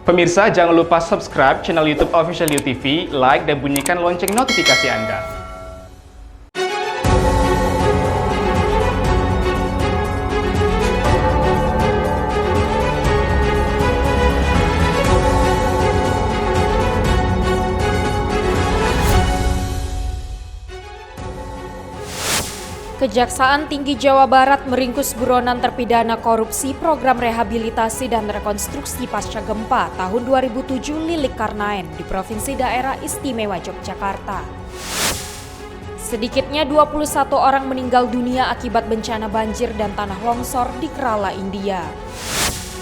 Pemirsa, jangan lupa subscribe channel YouTube Official UTV, like dan bunyikan lonceng notifikasi Anda. Kejaksaan Tinggi Jawa Barat meringkus buronan terpidana korupsi program rehabilitasi dan rekonstruksi pasca gempa tahun 2007 Lilik Karnaen di Provinsi Daerah Istimewa Yogyakarta. Sedikitnya 21 orang meninggal dunia akibat bencana banjir dan tanah longsor di Kerala, India.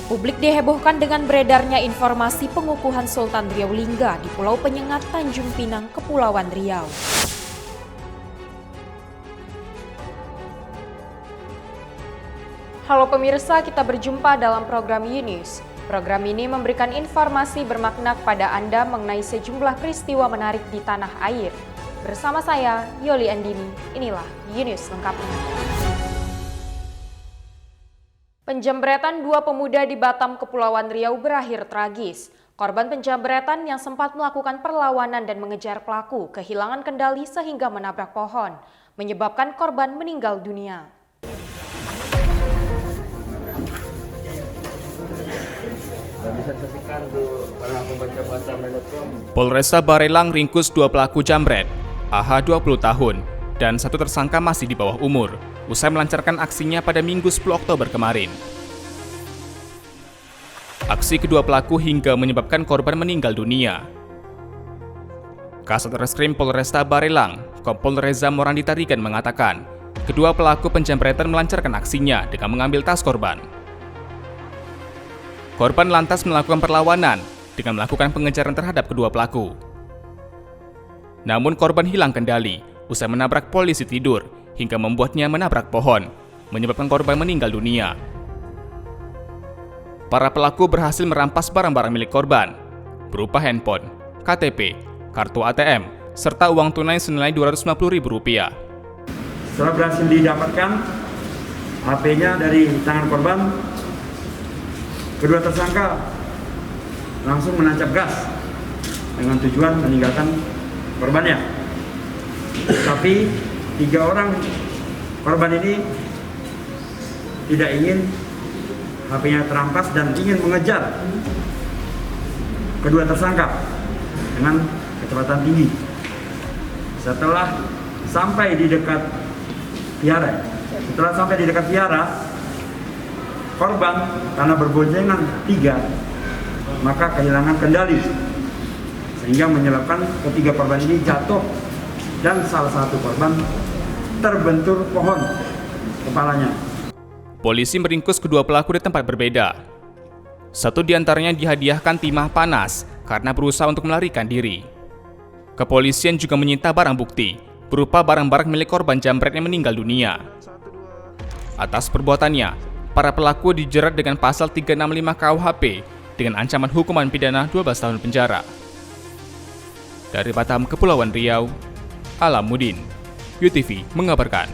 Publik dihebohkan dengan beredarnya informasi pengukuhan Sultan Riau Lingga di Pulau Penyengat, Tanjung Pinang, Kepulauan Riau. Halo pemirsa, kita berjumpa dalam program U-News. Program ini memberikan informasi bermakna kepada Anda mengenai sejumlah peristiwa menarik di tanah air. Bersama saya, Yoli Andini, inilah U-News lengkapnya. Penjambretan dua pemuda di Batam, Kepulauan Riau berakhir tragis. Korban penjambretan yang sempat melakukan perlawanan dan mengejar pelaku kehilangan kendali sehingga menabrak pohon, menyebabkan korban meninggal dunia. Polresta Barelang ringkus dua pelaku jambret, AH 20 tahun, dan satu tersangka masih di bawah umur, usai melancarkan aksinya pada Minggu 10 Oktober kemarin. Aksi kedua pelaku hingga menyebabkan korban meninggal dunia. Kasat Reskrim Polresta Barelang, Kompol Reza Morandi Tarigan mengatakan, kedua pelaku penjambretan melancarkan aksinya dengan mengambil tas korban. Korban lantas melakukan perlawanan dengan melakukan pengejaran terhadap kedua pelaku. Namun korban hilang kendali usai menabrak polisi tidur hingga membuatnya menabrak pohon, menyebabkan korban meninggal dunia. Para pelaku berhasil merampas barang-barang milik korban, berupa handphone, KTP, kartu ATM, serta uang tunai senilai Rp250.000. Setelah berhasil didapatkan HP-nya dari tangan korban, kedua tersangka langsung menancap gas dengan tujuan meninggalkan korbannya. Tapi 3 orang korban ini tidak ingin HP-nya terampas dan ingin mengejar kedua tersangka dengan kecepatan tinggi. Setelah sampai di dekat vihara, korban karena berboncengan 3, maka kehilangan kendali sehingga menyebabkan ketiga korban ini jatuh dan salah satu korban terbentur pohon kepalanya. Polisi meringkus kedua pelaku di tempat berbeda. Satu di antaranya dihadiahkan timah panas karena berusaha untuk melarikan diri. Kepolisian juga menyita barang bukti berupa barang-barang milik korban jambret yang meninggal dunia. Atas perbuatannya, para pelaku dijerat dengan pasal 365 KUHP dengan ancaman hukuman pidana 12 tahun penjara. Dari Batam, Kepulauan Riau, Alamuddin, UTV mengabarkan.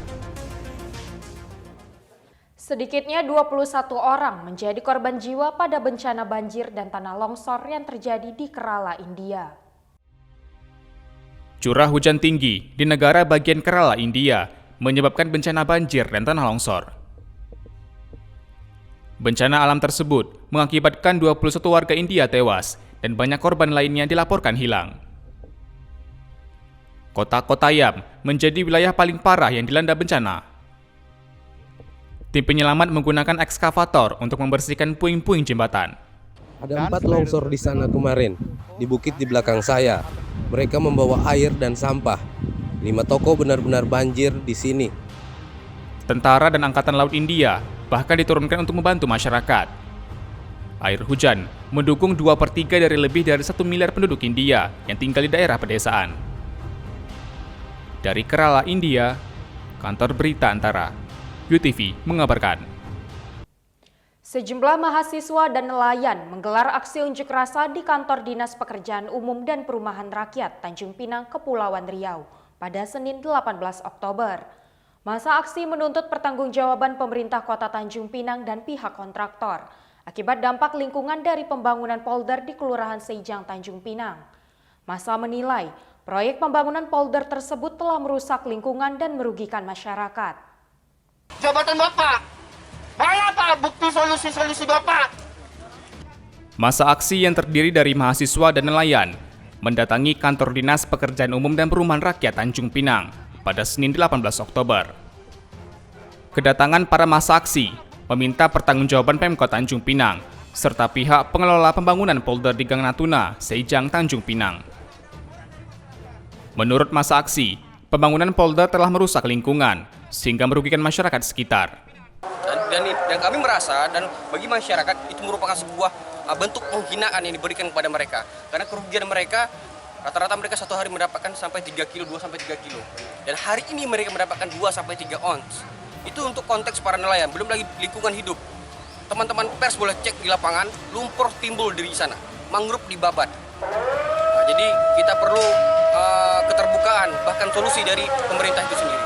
Sedikitnya 21 orang menjadi korban jiwa pada bencana banjir dan tanah longsor yang terjadi di Kerala, India. Curah hujan tinggi di negara bagian Kerala, India menyebabkan bencana banjir dan tanah longsor. Bencana alam tersebut mengakibatkan 21 warga India tewas dan banyak korban lainnya dilaporkan hilang. Kota Kottayam menjadi wilayah paling parah yang dilanda bencana. Tim penyelamat menggunakan ekskavator untuk membersihkan puing-puing jembatan. Ada 4 longsor di sana kemarin, di bukit di belakang saya. Mereka membawa air dan sampah. 5 toko benar-benar banjir di sini. Tentara dan Angkatan Laut India bahkan diturunkan untuk membantu masyarakat. Air hujan mendukung 2/3 dari lebih dari 1 miliar penduduk India yang tinggal di daerah pedesaan. Dari Kerala, India, Kantor Berita Antara, UTV mengabarkan. Sejumlah mahasiswa dan nelayan menggelar aksi unjuk rasa di kantor Dinas Pekerjaan Umum dan Perumahan Rakyat Tanjung Pinang, Kepulauan Riau pada Senin 18 Oktober. Masa aksi menuntut pertanggungjawaban pemerintah Kota Tanjung Pinang dan pihak kontraktor akibat dampak lingkungan dari pembangunan polder di Kelurahan Seijang, Tanjung Pinang. Massa menilai proyek pembangunan polder tersebut telah merusak lingkungan dan merugikan masyarakat. Jabatan Bapak, mana Pak bukti solusi-solusi Bapak? Massa aksi yang terdiri dari mahasiswa dan nelayan mendatangi kantor Dinas Pekerjaan Umum dan Perumahan Rakyat Tanjung Pinang pada Senin 18 Oktober. Kedatangan para massa aksi meminta pertanggungjawaban Pemkot Tanjung Pinang serta pihak pengelola pembangunan polder di Gang Natuna, Seijang, Tanjung Pinang. Menurut massa aksi, pembangunan polder telah merusak lingkungan sehingga merugikan masyarakat sekitar. Dan kami merasa dan bagi masyarakat itu merupakan sebuah bentuk penghinaan yang diberikan kepada mereka. Karena kerugian mereka, rata-rata mereka satu hari mendapatkan sampai 3 kilo, 2-3 kilo. Dan hari ini mereka mendapatkan 2-3 ons. Itu untuk konteks para nelayan, belum lagi lingkungan hidup. Teman-teman pers boleh cek di lapangan, lumpur timbul dari sana, mangrove dibabat. Nah, jadi kita perlu keterbukaan, bahkan solusi dari pemerintah itu sendiri.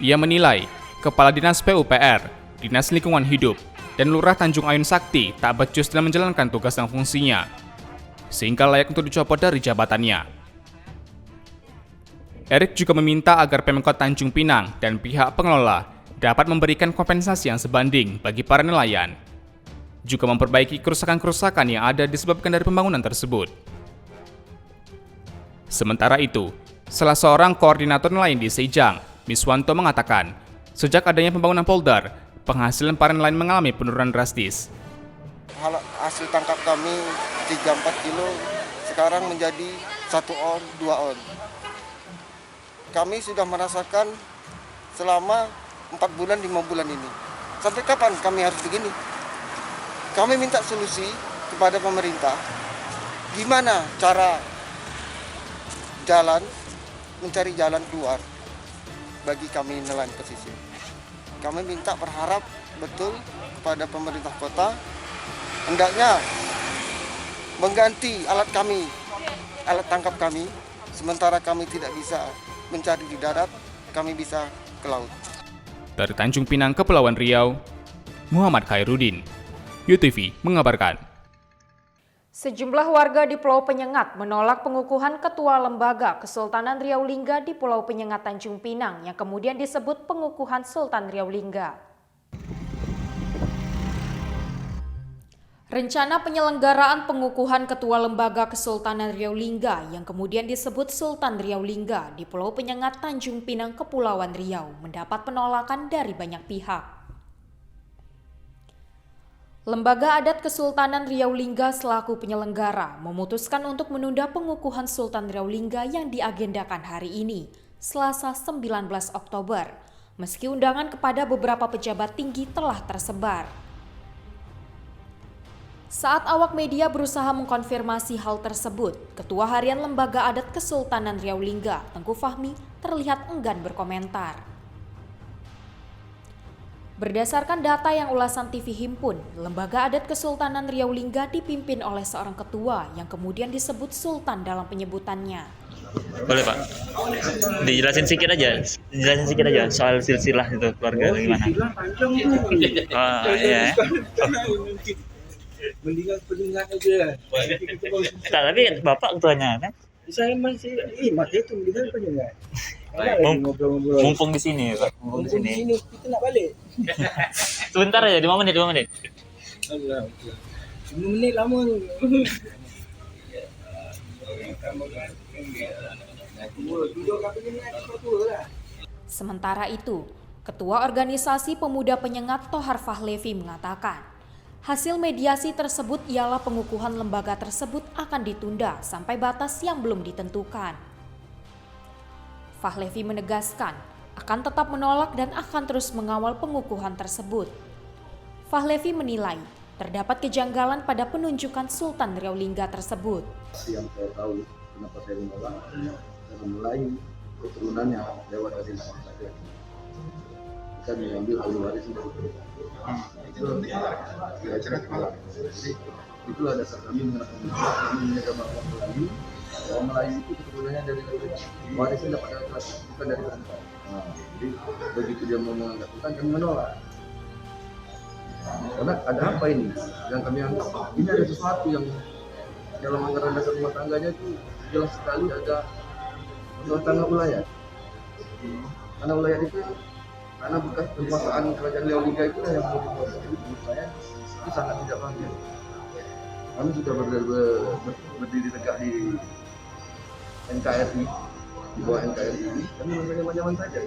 Ia menilai Kepala Dinas PUPR, Dinas Lingkungan Hidup, dan Lurah Tanjung Ayun Sakti tak becus dalam menjalankan tugas dan fungsinya, sehingga layak untuk dicopot dari jabatannya. Erik juga meminta agar Pemkot Tanjung Pinang dan pihak pengelola dapat memberikan kompensasi yang sebanding bagi para nelayan, juga memperbaiki kerusakan-kerusakan yang ada disebabkan dari pembangunan tersebut. Sementara itu, salah seorang koordinator nelayan di Seijang, Miswanto, mengatakan, sejak adanya pembangunan polder, penghasilan para nelayan mengalami penurunan drastis. Hasil tangkap kami 3-4 kilo, sekarang menjadi 1 on, 2 on. Kami sudah merasakan selama 4 bulan, 5 bulan ini. Sampai kapan kami harus begini? Kami minta solusi kepada pemerintah. Gimana cara mencari jalan keluar bagi kami nelayan pesisir. Kami minta berharap betul kepada pemerintah kota, hendaknya mengganti alat tangkap kami, sementara kami tidak bisa mencari di darat, kami bisa ke laut. Dari Tanjung Pinang, Kepulauan Riau, Muhammad Khairuddin, UTV mengabarkan. Sejumlah warga di Pulau Penyengat menolak pengukuhan Ketua Lembaga Kesultanan Riau Lingga di Pulau Penyengat Tanjung Pinang yang kemudian disebut pengukuhan Sultan Riau Lingga. Rencana penyelenggaraan pengukuhan Ketua Lembaga Kesultanan Riau Lingga yang kemudian disebut Sultan Riau Lingga di Pulau Penyengat Tanjung Pinang, Kepulauan Riau mendapat penolakan dari banyak pihak. Lembaga Adat Kesultanan Riau Lingga selaku penyelenggara memutuskan untuk menunda pengukuhan Sultan Riau Lingga yang diagendakan hari ini, Selasa 19 Oktober, meski undangan kepada beberapa pejabat tinggi telah tersebar. Saat awak media berusaha mengkonfirmasi hal tersebut, Ketua Harian Lembaga Adat Kesultanan Riau Lingga, Tengku Fahmi, terlihat enggan berkomentar. Berdasarkan data yang ulasan TV himpun, Lembaga Adat Kesultanan Riau Lingga dipimpin oleh seorang ketua yang kemudian disebut Sultan dalam penyebutannya. Boleh Pak, dijelasin sedikit aja soal silsilah itu keluarga gimana? Oh iya. Mendingan pendengar aja. Tak, tapi Bapak ketuanya kan? Saya masih, makanya itu mendingan pendengar. Mumpung di sini Pak, mumpung di sini. Kita nak balik. Sebentar aja, 5 menit. Allah. 5 menit lama tu. Sementara itu, Ketua Organisasi Pemuda Penyengat Tohar Fahlevi mengatakan, hasil mediasi tersebut ialah pengukuhan lembaga tersebut akan ditunda sampai batas yang belum ditentukan. Fahlevi menegaskan akan tetap menolak dan akan terus mengawal pengukuhan tersebut. Fahlevi menilai terdapat kejanggalan pada penunjukan Sultan Riau Lingga tersebut. Yang saya tahu kenapa saya menolak, karena mulai keturunannya lewat dari nama saya. Kita mengambil ahli waris dari Jadi itulah dasar kami menjaga marwah Melayu. Orang Melayu itu keturunannya dari warisnya dapat laki-laki, bukan dari perempuan. Jadi begitu dia mau mengangkat Sultan, kami menolak. Karena ada apa ini? Yang kami anggap ini ada sesuatu yang dalam anggaran dasar rumah tangganya itu jelas sekali ada rumah tangga ulayat. Karena ulayat itu karena bekas penguasaan kerajaan Leoliga itu yang menurut saya itu sangat tidak bagus. Kami sudah berdiri tegak di NKRI, di bawah NKRI ini, kami nyaman-nyaman saja.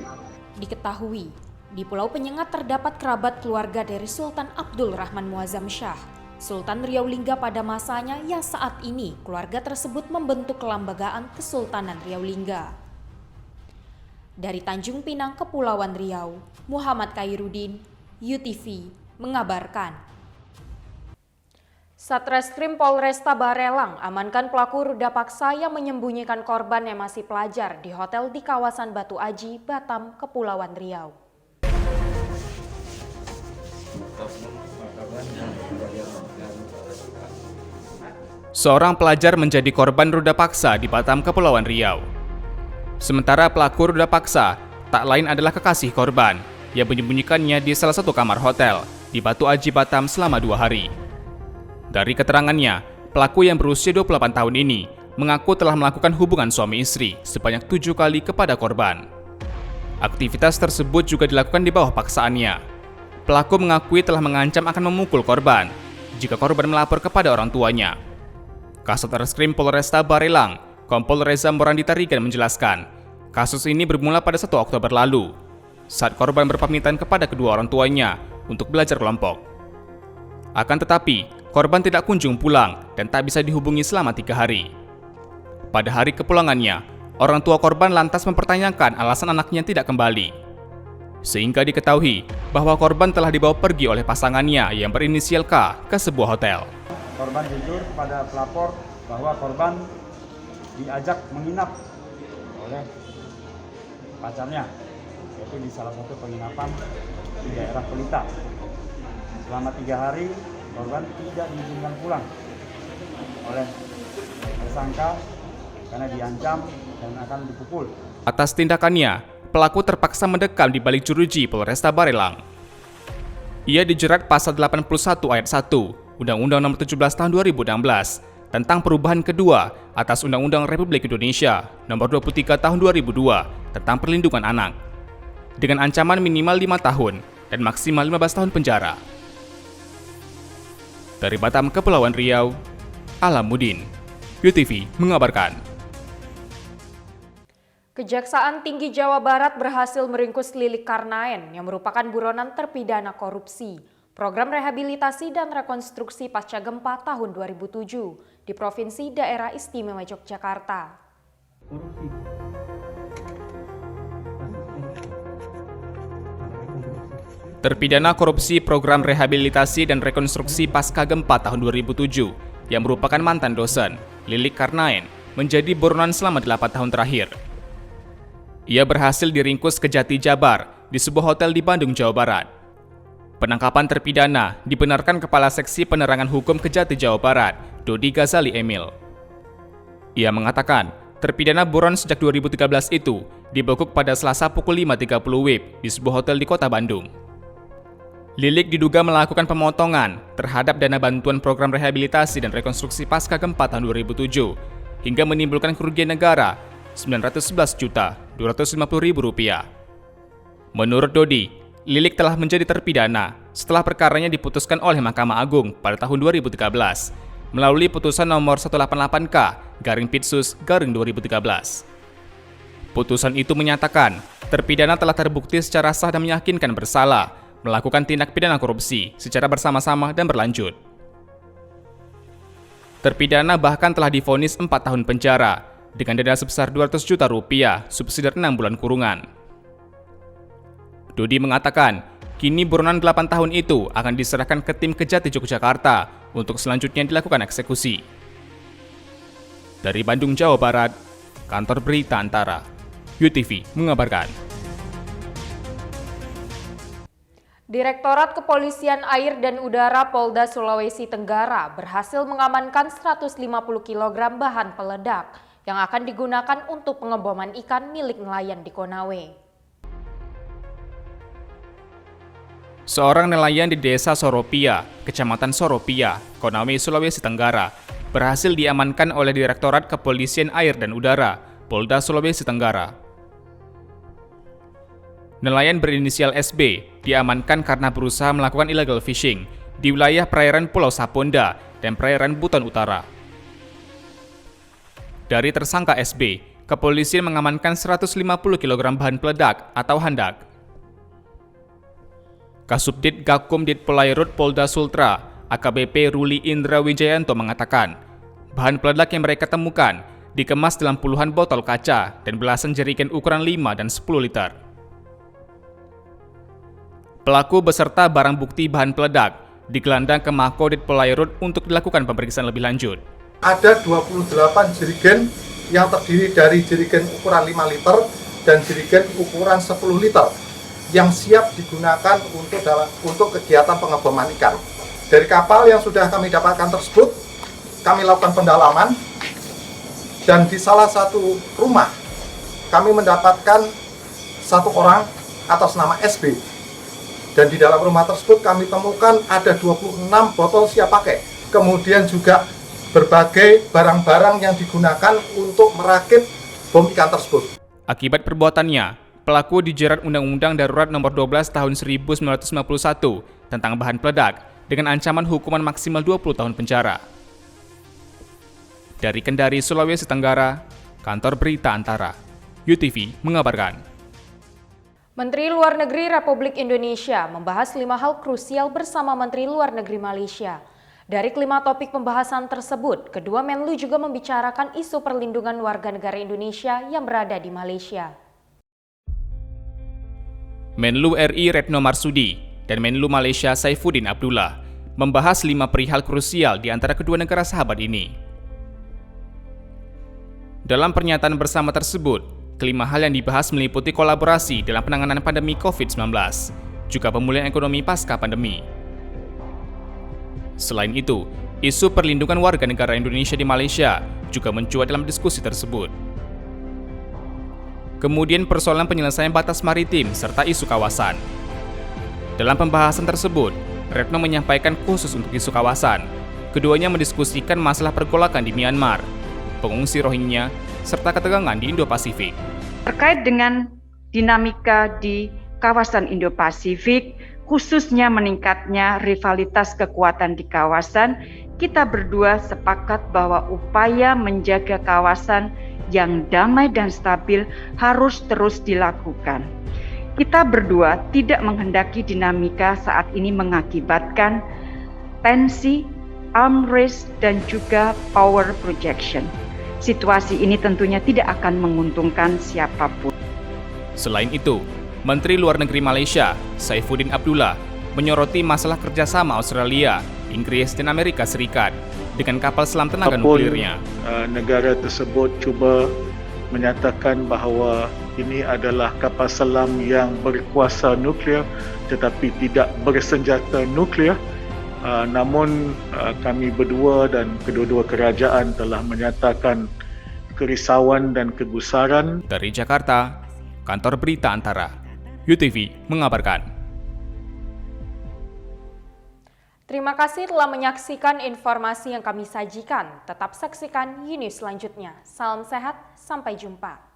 Diketahui, di Pulau Penyengat terdapat kerabat keluarga dari Sultan Abdul Rahman Muazzam Shah, Sultan Riau Lingga pada masanya yang saat ini keluarga tersebut membentuk kelembagaan Kesultanan Riau Lingga. Dari Tanjung Pinang, Kepulauan Riau, Muhammad Khairuddin, UTV, mengabarkan. Satreskrim Polresta Barelang amankan pelaku ruda paksa yang menyembunyikan korban yang masih pelajar di hotel di kawasan Batu Aji, Batam, Kepulauan Riau. Seorang pelajar menjadi korban ruda paksa di Batam, Kepulauan Riau. Sementara pelaku ruda paksa tak lain adalah kekasih korban yang menyembunyikannya di salah satu kamar hotel di Batu Aji, Batam selama 2 hari. Dari keterangannya, pelaku yang berusia 28 tahun ini mengaku telah melakukan hubungan suami istri sebanyak 7 kali kepada korban. Aktivitas tersebut juga dilakukan di bawah paksaannya. Pelaku mengakui telah mengancam akan memukul korban jika korban melapor kepada orang tuanya. Kasat Reskrim Polresta Barelang, Kompol Reza Morandita Rigan menjelaskan, kasus ini bermula pada 1 Oktober lalu, saat korban berpamitan kepada kedua orang tuanya untuk belajar kelompok. Akan tetapi, korban tidak kunjung pulang dan tak bisa dihubungi selama 3 hari. Pada hari kepulangannya, orang tua korban lantas mempertanyakan alasan anaknya tidak kembali. Sehingga diketahui bahwa korban telah dibawa pergi oleh pasangannya yang berinisial K ke sebuah hotel. Korban jujur kepada pelapor bahwa korban diajak menginap oleh pacarnya, yaitu di salah satu penginapan di daerah Pelita. Selama 3 hari, korban tidak diizinkan pulang oleh tersangka karena diancam dan akan dipukul. Atas tindakannya, pelaku terpaksa mendekam di balik jeruji Polresta Barelang. Ia dijerat pasal 81 ayat 1 Undang-Undang Nomor 17 Tahun 2016 tentang perubahan kedua atas Undang-Undang Republik Indonesia Nomor 23 Tahun 2002 tentang perlindungan anak, dengan ancaman minimal 5 tahun dan maksimal 15 tahun penjara. Dari Batam, Kepulauan Riau, Alamuddin, UTV mengabarkan. Kejaksaan Tinggi Jawa Barat berhasil meringkus Lilik Karnaen yang merupakan buronan terpidana korupsi, program rehabilitasi dan rekonstruksi pasca gempa tahun 2007 di Provinsi Daerah Istimewa Yogyakarta. Terpidana korupsi program rehabilitasi dan rekonstruksi pasca gempa tahun 2007 yang merupakan mantan dosen, Lilik Karnaen, menjadi buronan selama 8 tahun terakhir. Ia berhasil diringkus Kejati Jabar di sebuah hotel di Bandung, Jawa Barat. Penangkapan terpidana dibenarkan Kepala Seksi Penerangan Hukum Kejati Jawa Barat, Dodi Ghazali Emil. Ia mengatakan, terpidana buron sejak 2013 itu dibekuk pada Selasa pukul 5.30 WIB di sebuah hotel di Kota Bandung. Lilik diduga melakukan pemotongan terhadap dana bantuan program rehabilitasi dan rekonstruksi pasca gempa tahun 2007 hingga menimbulkan kerugian negara Rp911.250.000. Menurut Dodi, Lilik telah menjadi terpidana setelah perkaranya diputuskan oleh Mahkamah Agung pada tahun 2013 melalui putusan nomor 188K/Pitsus/2013. Putusan itu menyatakan terpidana telah terbukti secara sah dan meyakinkan bersalah melakukan tindak pidana korupsi secara bersama-sama dan berlanjut. Terpidana bahkan telah divonis 4 tahun penjara dengan denda sebesar Rp200 juta subsidi 6 bulan kurungan. Dodi mengatakan, kini buronan 8 tahun itu akan diserahkan ke tim Kejati Yogyakarta untuk selanjutnya dilakukan eksekusi. Dari Bandung, Jawa Barat, Kantor Berita Antara, UTV mengabarkan. Direktorat Kepolisian Air dan Udara Polda Sulawesi Tenggara berhasil mengamankan 150 kg bahan peledak yang akan digunakan untuk pengeboman ikan milik nelayan di Konawe. Seorang nelayan di desa Soropia, Kecamatan Soropia, Konawe, Sulawesi Tenggara, berhasil diamankan oleh Direktorat Kepolisian Air dan Udara, Polda Sulawesi Tenggara. Nelayan berinisial SB diamankan karena berusaha melakukan illegal fishing di wilayah perairan Pulau Saponda dan perairan Buton Utara. Dari tersangka SB, kepolisian mengamankan 150 kg bahan peledak atau handak. Kasubdit Gakum Dit Polairut Polda Sultra, AKBP Ruli Indra Wijayanto mengatakan, bahan peledak yang mereka temukan dikemas dalam puluhan botol kaca dan belasan jerigen ukuran 5 dan 10 liter. Pelaku beserta barang bukti bahan peledak digelandang ke Mako Dit Polairut untuk dilakukan pemeriksaan lebih lanjut. Ada 28 jerigen yang terdiri dari jerigen ukuran 5 liter dan jerigen ukuran 10 liter yang siap digunakan untuk kegiatan pengeboman ikan. Dari kapal yang sudah kami dapatkan tersebut, kami lakukan pendalaman dan di salah satu rumah kami mendapatkan satu orang atas nama SB. Dan di dalam rumah tersebut kami temukan ada 26 botol siap pakai. Kemudian juga berbagai barang-barang yang digunakan untuk merakit bom ikan tersebut. Akibat perbuatannya, pelaku dijerat Undang-Undang Darurat Nomor 12 Tahun 1991 tentang bahan peledak dengan ancaman hukuman maksimal 20 tahun penjara. Dari Kendari, Sulawesi Tenggara, Kantor Berita Antara, UTV mengabarkan. Menteri Luar Negeri Republik Indonesia membahas 5 hal krusial bersama Menteri Luar Negeri Malaysia. Dari kelima topik pembahasan tersebut, kedua Menlu juga membicarakan isu perlindungan warga negara Indonesia yang berada di Malaysia. Menlu RI Retno Marsudi dan Menlu Malaysia Saifuddin Abdullah membahas 5 perihal krusial di antara kedua negara sahabat ini. Dalam pernyataan bersama tersebut, kelima hal yang dibahas meliputi kolaborasi dalam penanganan pandemi COVID-19, juga pemulihan ekonomi pasca pandemi. Selain itu, isu perlindungan warga negara Indonesia di Malaysia juga mencuat dalam diskusi tersebut. Kemudian persoalan penyelesaian batas maritim serta isu kawasan. Dalam pembahasan tersebut, Retno menyampaikan khusus untuk isu kawasan. Keduanya mendiskusikan masalah pergolakan di Myanmar, pengungsi Rohingya, serta ketegangan di Indo-Pasifik. Terkait dengan dinamika di kawasan Indo-Pasifik, khususnya meningkatnya rivalitas kekuatan di kawasan, kita berdua sepakat bahwa upaya menjaga kawasan yang damai dan stabil harus terus dilakukan. Kita berdua tidak menghendaki dinamika saat ini mengakibatkan tensi, arms race, dan juga power projection. Situasi ini tentunya tidak akan menguntungkan siapapun. Selain itu, Menteri Luar Negeri Malaysia, Saifuddin Abdullah, menyoroti masalah kerjasama Australia, Inggris, dan Amerika Serikat dengan kapal selam tenaga nuklirnya. Negara tersebut cuba menyatakan bahawa ini adalah kapal selam yang berkuasa nuklear tetapi tidak bersenjata nuklear. Namun kami berdua dan kedua-dua kerajaan telah menyatakan kerisauan dan kegusaran. Dari Jakarta, Kantor Berita Antara, UTV mengabarkan. Terima kasih telah menyaksikan informasi yang kami sajikan. Tetap saksikan News selanjutnya. Salam sehat, sampai jumpa.